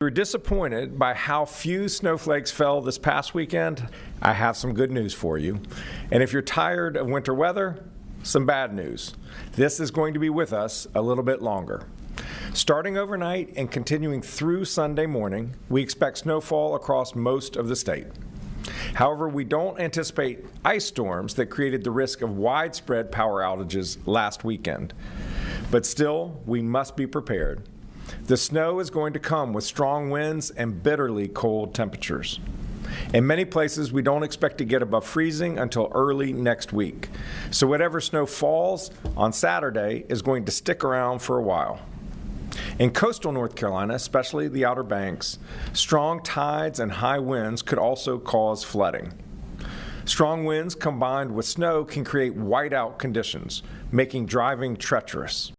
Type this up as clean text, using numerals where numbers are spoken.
If you're disappointed by how few snowflakes fell this past weekend, I have some good news for you. And if you're tired of winter weather, some bad news. This is going to be with us a little bit longer. Starting overnight and continuing through Sunday morning, we expect snowfall across most of the state. However, we don't anticipate ice storms that created the risk of widespread power outages last weekend. But still, we must be prepared. The snow is going to come with strong winds and bitterly cold temperatures. In many places, we don't expect to get above freezing until early next week. So whatever snow falls on Saturday is going to stick around for a while. In coastal North Carolina, especially the Outer Banks, strong tides and high winds could also cause flooding. Strong winds combined with snow can create whiteout conditions, making driving treacherous.